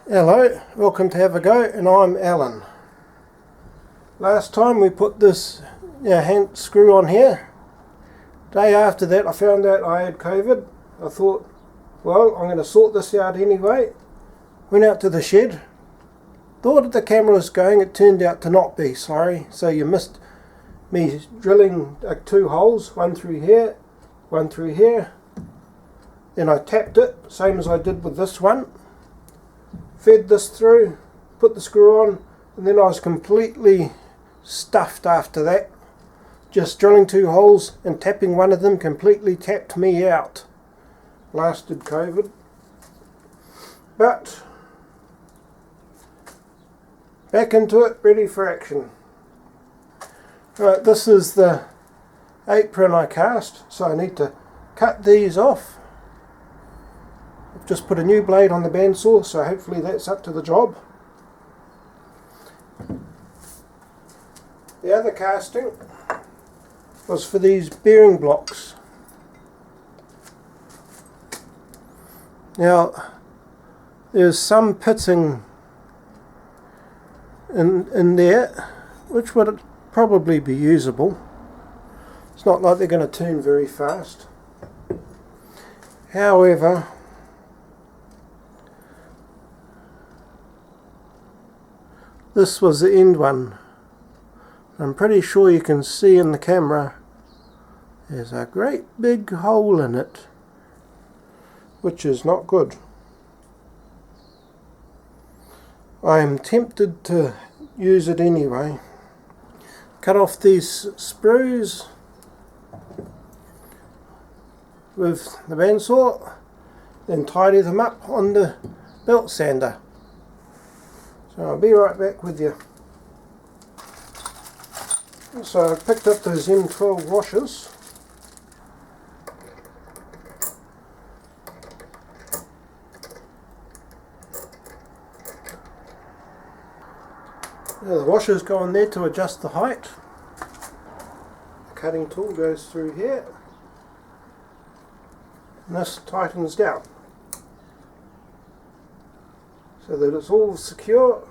Hello, welcome to Have a Go, and I'm Alan. Last time we put this hand screw on here. Day after that I found out I had COVID. I thought, well, I'm going to sort this out anyway. Went out to the shed. Thought that the camera was going, it turned out to not be, sorry. So you missed me drilling two holes, one through here, one through here. Then I tapped it, same as I did with this one. Fed this through, put the screw on, and then I was completely stuffed after that. Just drilling two holes and tapping one of them completely tapped me out. Lasted COVID. But back into it, ready for action. Right, this is the apron I cast, so I need to cut these off. I've just put a new blade on the bandsaw, so hopefully that's up to the job. The other casting was for these bearing blocks. Now, there's some pitting in there, which would probably be usable. It's not like they're going to turn very fast. However, this was the end one. I'm pretty sure you can see in the camera there's a great big hole in it, which is not good. I am tempted to use it anyway. Cut off these sprues with the bandsaw, then tidy them up on the belt sander. So I'll be right back with you. So I picked up those M12 washers. Now the washers go on there to adjust the height. The cutting tool goes through here. And this tightens down, so that it's all secure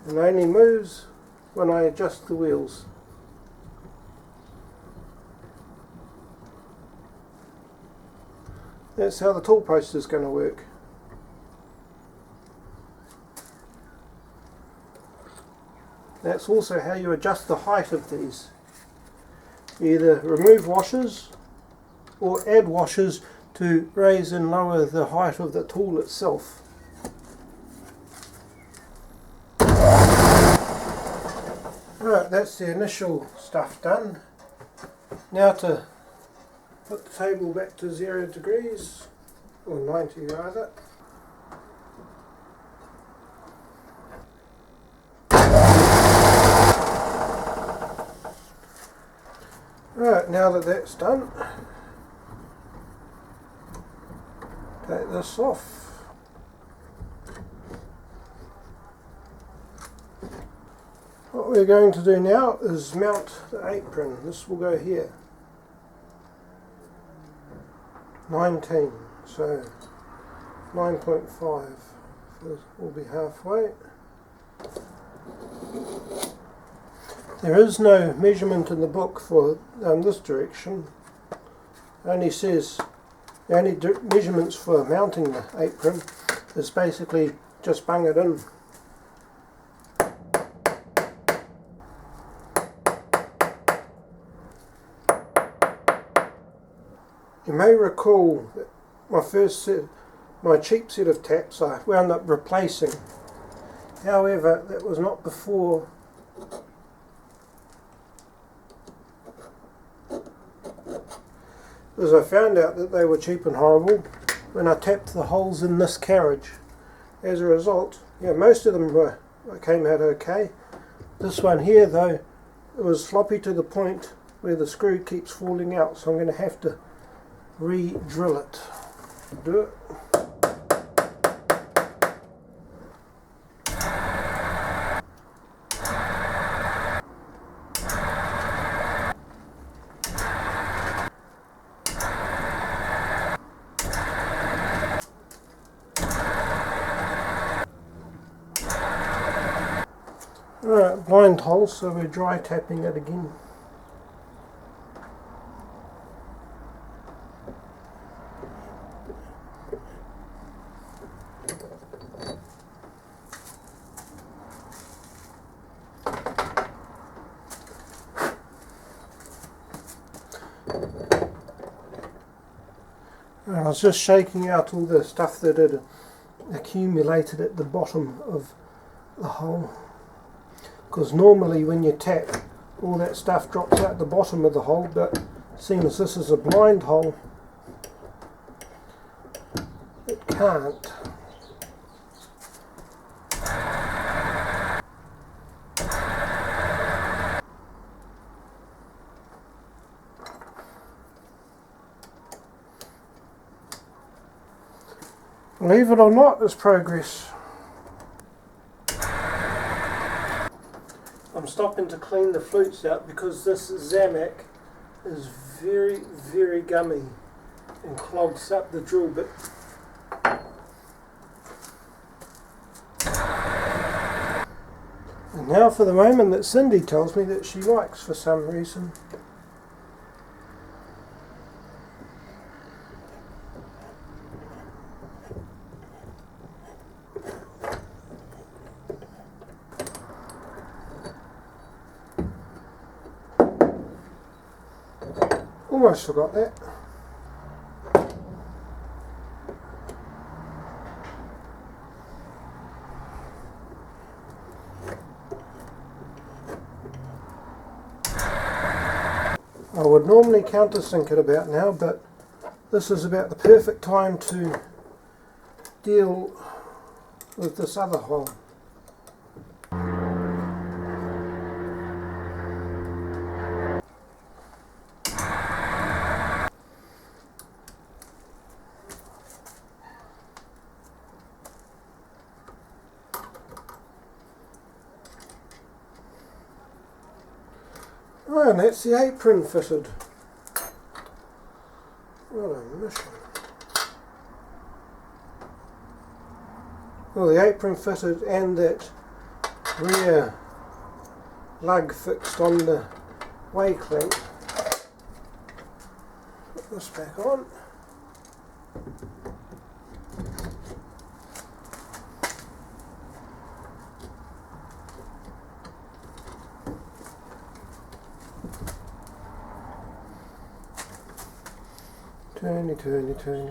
and only moves when I adjust the wheels. That's how the tool post is going to work. That's also how you adjust the height of these. You either remove washers or add washers to raise and lower the height of the tool itself. Right, that's the initial stuff done. Now to put the table back to 0 degrees, or 90 rather. Right, now that that's done, take this off. What we're going to do now is mount the apron. This will go here. 19, so 9.5 will be halfway. There is no measurement in the book for this direction. It only says the only measurements for mounting the apron is basically just bung it in. You may recall that my cheap set of taps I wound up replacing. However, that was not before as I found out that they were cheap and horrible when I tapped the holes in this carriage. As a result, most of them came out okay. This one here though, it was floppy to the point where the screw keeps falling out, so I'm going to have to re-drill it. Do it. Alright, blind hole, so we're dry tapping it again. And I was just shaking out all the stuff that had accumulated at the bottom of the hole, because normally when you tap all that stuff drops out the bottom of the hole, but seeing as this is a blind hole it can't. Believe it or not, there's progress. I'm stopping to clean the flutes out because this Zamac is very, very gummy and clogs up the drill bit. And now for the moment that Cindy tells me that she likes for some reason. Almost forgot that. I would normally countersink it about now, but this is about the perfect time to deal with this other hole. Oh, and that's the apron fitted. What a mission. Well, the apron fitted and that rear lug fixed on the way clamp. Put this back on.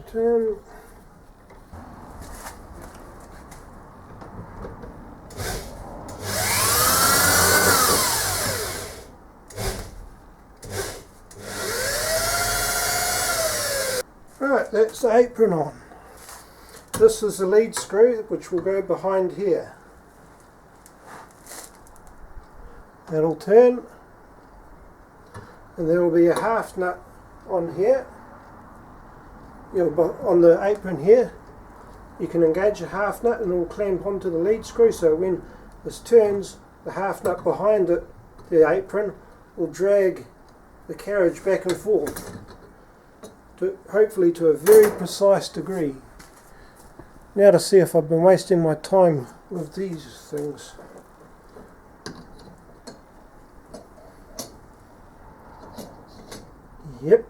Turn. Right, that's the apron on. This is the lead screw which will go behind here. That'll turn, and there will be a half nut on here. On the apron here you can engage a half nut and it will clamp onto the lead screw, so when this turns the half nut behind it, the apron, will drag the carriage back and forth, hopefully to a very precise degree. Now to see if I've been wasting my time with these things. Yep.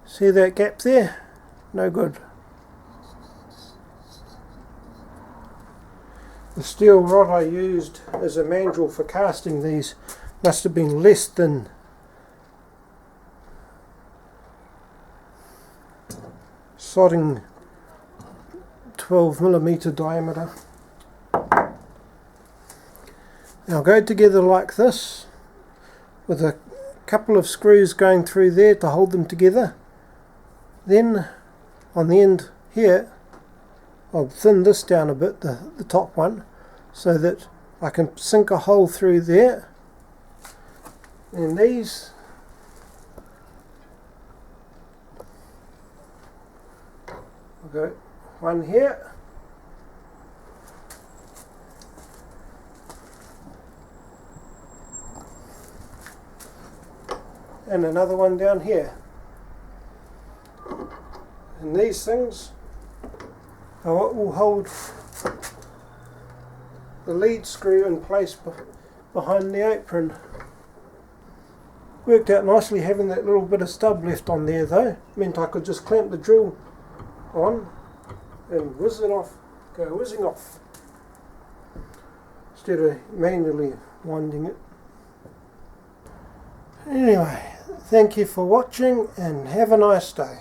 See that gap there? No good. The steel rod I used as a mandrel for casting these must have been less than sodding 12mm diameter. Now go together like this, with a couple of screws going through there to hold them together. Then on the end here I'll thin this down a bit, the top one, so that I can sink a hole through there, and these I'll go one here, and another one down here. And these things are what will hold the lead screw in place behind the apron. Worked out nicely having that little bit of stub left on there though. Meant I could just clamp the drill on and whiz it off, go whizzing off, instead of manually winding it. Anyway, thank you for watching and have a nice day.